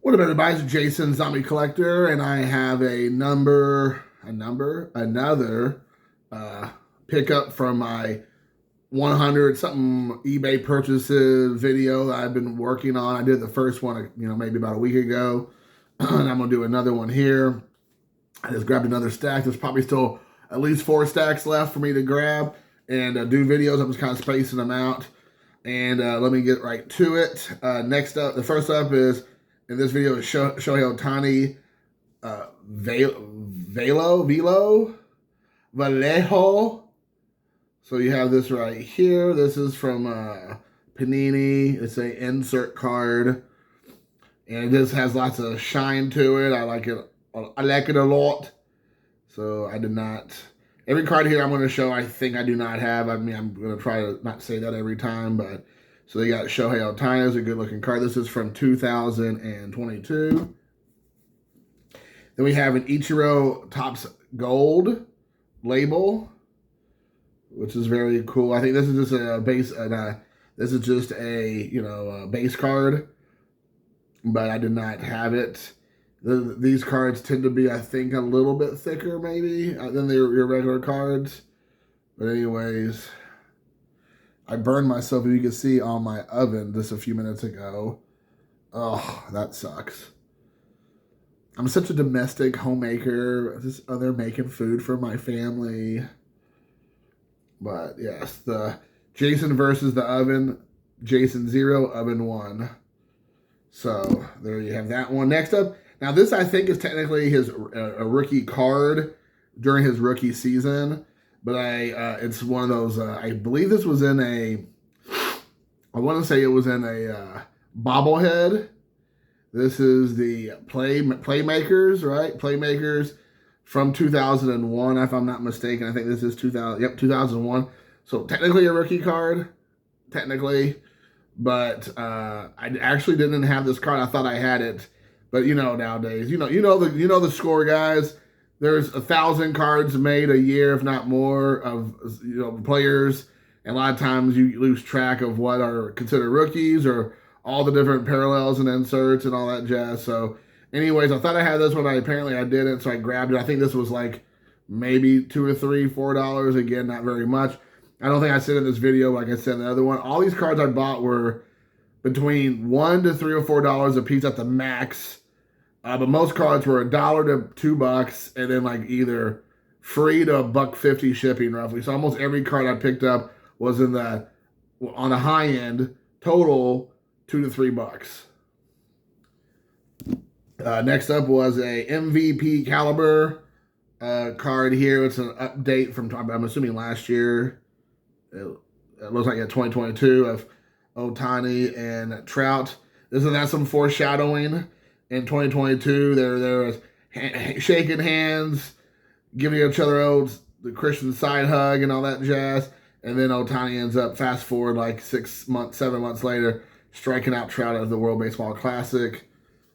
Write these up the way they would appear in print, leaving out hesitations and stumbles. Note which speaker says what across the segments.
Speaker 1: What up, everybody? It's Jason Zombie Collector, and I have another uh, pickup from my 100 something eBay purchases video that I've been working on. I did the first one, maybe about a week ago, and I'm gonna do another one here. I just grabbed another stack. There's probably still at least 4 stacks left for me to grab and do videos. I'm just kind of spacing them out. And let me get right to it. Next up, the first up is, in this video, is Shohei Ohtani Vallejo. So you have this right here. This is from Panini. It's an insert card. And this has lots of shine to it. I like it. I like it a lot. So I did not. Every card here I'm going to show, I think I do not have. I mean, I'm going to try to not say that every time, but so they got Shohei Ohtani. It's a good looking card. This is from 2022. Then we have an Ichiro Topps Gold label, which is very cool. I think this is just a base. This is just a base card, but I did not have it. These cards tend to be, I think, a little bit thicker, maybe, than your regular cards. But anyways, I burned myself, if you can see, on my oven just a few minutes ago. Oh, that sucks. I'm such a domestic homemaker. Just other making food for my family. But yes, the Jason versus the oven. Jason 0, oven 1. So there you have that one. Next up. Now, this, I think, is technically his a rookie card during his rookie season, but it's one of those, I believe this was in I want to say it was in a bobblehead. This is the Playmakers, right? Playmakers from 2001, if I'm not mistaken. I think this is 2001. So technically a rookie card, technically, but I actually didn't have this card. I thought I had it. But nowadays, the score, guys. There's 1,000 cards made a year, if not more, of players, and a lot of times you lose track of what are considered rookies or all the different parallels and inserts and all that jazz. So, anyways, I thought I had this one. Apparently I didn't, so I grabbed it. I think this was like maybe $2 or $3, $4. Again, not very much. I don't think I said in this video, like I said in the other one. All these cards I bought were between $1 to $3 or $4 a piece at the max. But most cards were $1 to $2, and then like either free to $1.50 shipping roughly. So almost every card I picked up was on the high end, total $2 to $3. Next up was a MVP caliber card here. It's an update from, I'm assuming, last year. It looks like 2022 of Ohtani and Trout. Isn't that some foreshadowing? In 2022, they're shaking hands, giving each other the Christian side hug and all that jazz. And then Ohtani ends up, fast forward like 7 months later, striking out Trout at the World Baseball Classic.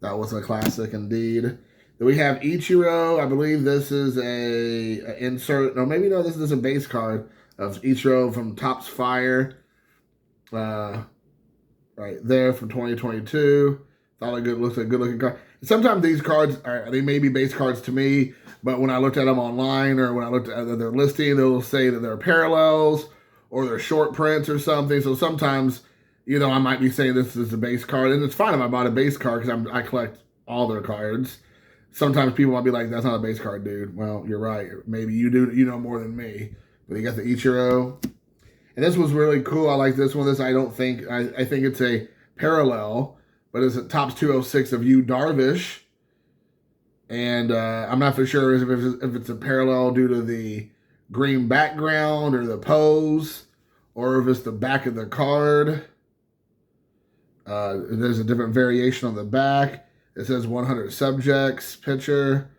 Speaker 1: That was a classic indeed. Then we have Ichiro. I believe this is a insert. No, maybe no, this is a base card of Ichiro from Topps Fire. Right there from 2022. Thought looks like a good looking card. Sometimes these cards they may be base cards to me, but when I looked at them online or when I looked at their listing, they'll say that they're parallels or they're short prints or something. So sometimes, I might be saying this is a base card, and it's fine if I bought a base card because I collect all their cards. Sometimes people might be like, "That's not a base card, dude." Well, you're right. Maybe you do. You know more than me. But you got the Ichiro, and this was really cool. I like this one. This I think it's a parallel. But it's a Topps 206 of Yu Darvish. And I'm not for sure if it's a parallel due to the green background or the pose, or if it's the back of the card. There's a different variation on the back. It says 100 subjects, pitcher.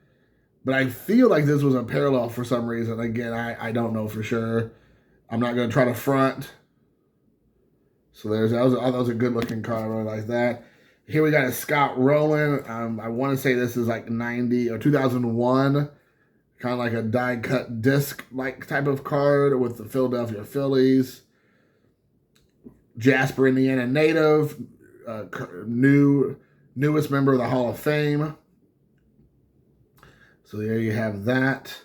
Speaker 1: But I feel like this was a parallel for some reason. Again, I don't know for sure. I'm not going to try to front. So that was a good looking card. I really like that. Here we got a Scott Rowland. I want to say this is like 90 or 2001. Kind of like a die-cut disc-like type of card with the Philadelphia Phillies. Jasper, Indiana native. New newest member of the Hall of Fame. So there you have that.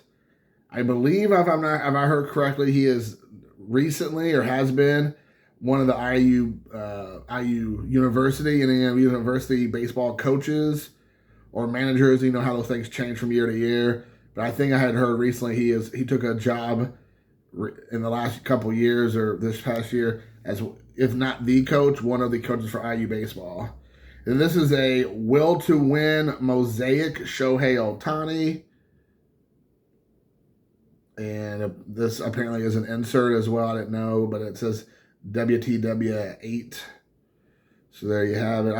Speaker 1: I believe, if I heard correctly, he is recently or has been one of the IU University and University baseball coaches or managers. You know how those things change from year to year. But I think I had heard recently he took a job in the last couple years or this past year as, if not the coach, one of the coaches for IU baseball. And this is a Will to Win Mosaic Shohei Ohtani. And this apparently is an insert as well. I didn't know, but it says WTW8. So there you have it.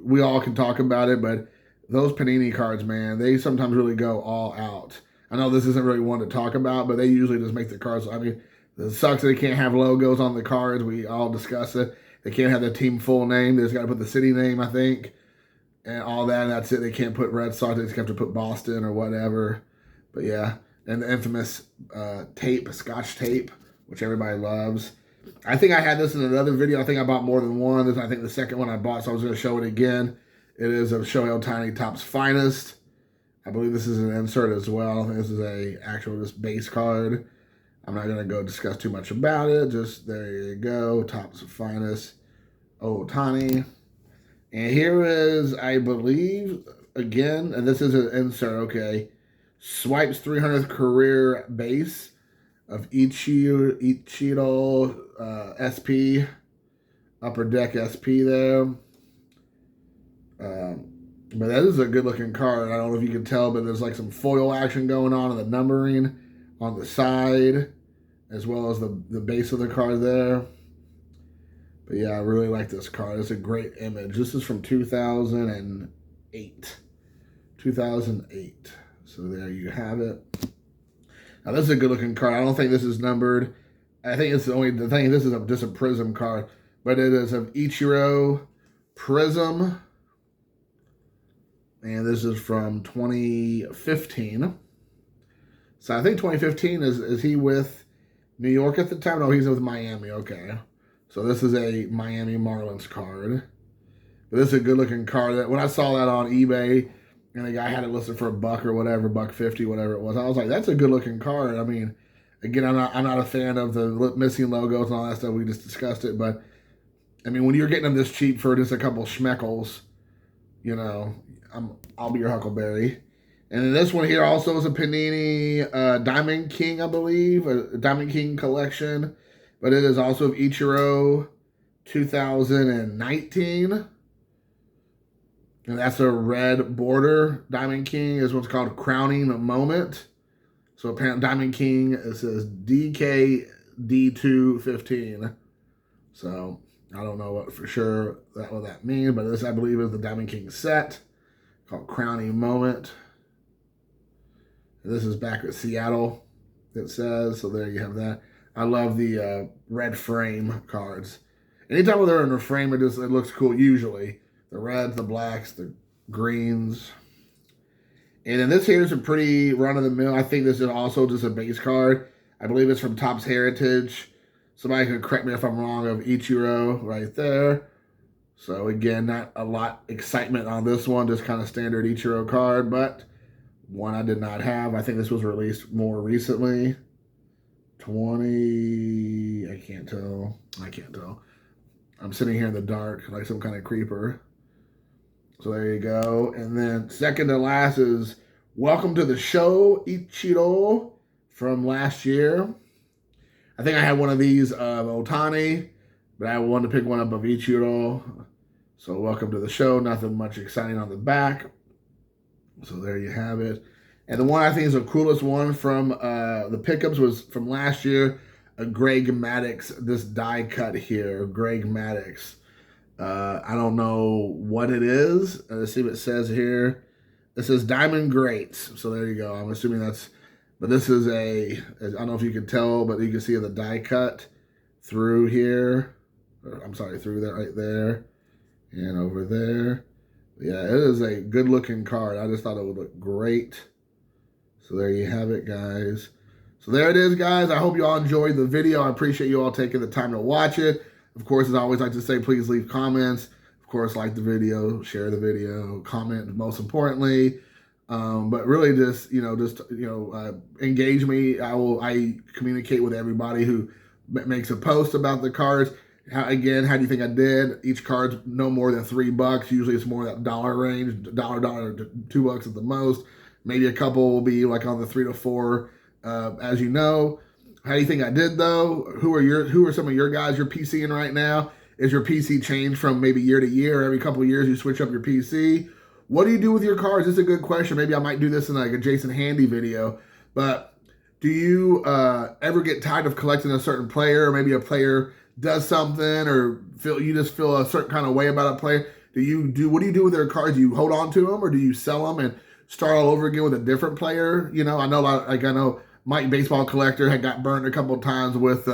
Speaker 1: We all can talk about it, but those Panini cards, man, they sometimes really go all out. I know this isn't really one to talk about, but they usually just make the cards. It sucks that they can't have logos on the cards. We all discuss it. They can't have the team full name. They just got to put the city name, I think, and all that, and that's it. They can't put Red Sox. They just have to put Boston or whatever. But yeah, and the infamous Scotch tape, which everybody loves. I think I had this in another video. I think I bought more than one. This is, I think, the second one I bought, so I was going to show it again. It is of Shohei Ohtani Topps Finest. I believe this is an insert as well. I don't think this is a actual just base card. I'm not going to go discuss too much about it. Just there you go. Topps Finest Ohtani. And here is, I believe, again, and this is an insert, okay. Swipes 300th career base of Ichiro SP. Upper Deck SP there. But that is a good looking card. I don't know if you can tell, but there's like some foil action going on in the numbering on the side, as well as the base of the card there. But yeah, I really like this card. It's a great image. This is from 2008. 2008. So there you have it. Now this is a good looking card. I don't think this is numbered. I think it's this is just a Prism card. But it is of Ichiro Prism. And this is from 2015. So I think 2015 is he with New York at the time? No, he's with Miami. Okay. So this is a Miami Marlins card. But this is a good looking card. When I saw that on eBay and the guy had it listed for $1 or whatever, $1.50, whatever it was, I was like, that's a good looking card. I mean, again, I'm not a fan of the missing logos and all that stuff. We just discussed it, but I mean, when you're getting them this cheap for just a couple schmeckles, you know, I'll be your Huckleberry. And then this one here also is a Panini Diamond King, I believe, a Diamond King collection. But it is also of Ichiro 2019. And that's a red border. Diamond King is what's called Crowning Moment. So apparently Diamond King, it says DKD215. So I don't know what for sure what that means, but this I believe is the Diamond King set called Crowning Moment. And this is back at Seattle, it says. So there you have that. I love the red frame cards. Anytime they're in a frame, it looks cool usually. The reds, the blacks, the greens. And then this here is a pretty run-of-the-mill. I think this is also just a base card. I believe it's from Topps Heritage. Somebody can correct me if I'm wrong, of Ichiro right there. So again, not a lot excitement on this one, just kind of standard Ichiro card, but one I did not have. I think this was released more recently. 20, I can't tell. I'm sitting here in the dark like some kind of creeper. So there you go. And then second to last is Welcome to the Show, Ichiro from last year. I think I had one of these of Ohtani, but I wanted to pick one up of Ichiro. So welcome to the show. Nothing much exciting on the back. So there you have it. And the one I think is the coolest one from the pickups was from last year, a Greg Maddux, this die cut here, Greg Maddux. I don't know what it is. Let's see what it says here. It says Diamond Greats. So there you go. I'm assuming that's, but this is I don't know if you can tell, but you can see the die cut through here. I'm sorry, through that right there and over there. Yeah, it is a good looking card. I just thought it would look great. So there you have it, guys. So there it is, guys. I hope you all enjoyed the video. I appreciate you all taking the time to watch it. Of course, as I always like to say, please leave comments. Of course, like the video, share the video, comment most importantly. But really just, engage me. I communicate with everybody who makes a post about the cards. How do you think I did? Each card's no more than $3. Usually it's more that dollar range, dollar to $2 at the most. Maybe a couple will be like on the 3 to 4, as you know. How do you think I did though? Who are some of your guys you're PCing right now? Is your PC changed from maybe year to year? Every couple of years you switch up your PC? What do you do with your cards? This is a good question. Maybe I might do this in like a Jason Handy video. But do you ever get tired of collecting a certain player? Or maybe a player does something, or you just feel a certain kind of way about a player? What do you do with their cards? Do you hold on to them, or do you sell them and start all over again with a different player? I know Mike Baseball Collector had got burned a couple of times with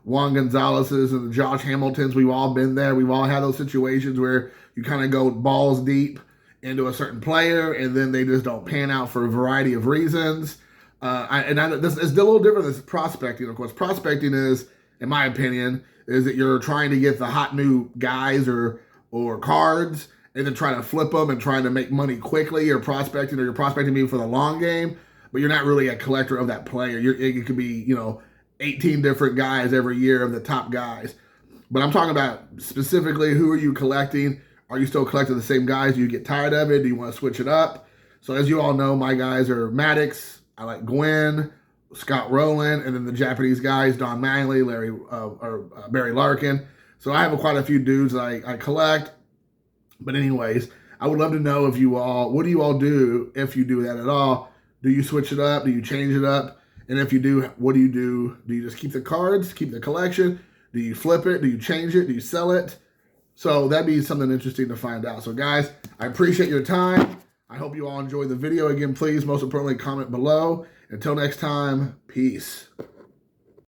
Speaker 1: Juan Gonzalez's and the Josh Hamiltons. We've all been there. We've all had those situations where you kind of go balls deep into a certain player, and then they just don't pan out for a variety of reasons. This is a little different than prospecting. Of course, prospecting is, in my opinion, is that you're trying to get the hot new guys or cards, and then trying to flip them and trying to make money quickly. You're prospecting maybe for the long game, but you're not really a collector of that player. It could be 18 different guys every year of the top guys. But I'm talking about specifically, who are you collecting? Are you still collecting the same guys? Do you get tired of it? Do you want to switch it up? So as you all know, my guys are Maddox. I like Gwynn, Scott Rowland, and then the Japanese guys, Don Manley, Barry Larkin. So I have quite a few dudes I collect. But anyways, I would love to know what do you all do if you do that at all? Do you switch it up? Do you change it up? And if you do, what do you do? Do you just keep the cards, keep the collection? Do you flip it? Do you change it? Do you sell it? So that'd be something interesting to find out. So guys, I appreciate your time. I hope you all enjoyed the video. Again, please, most importantly, comment below. Until next time, peace.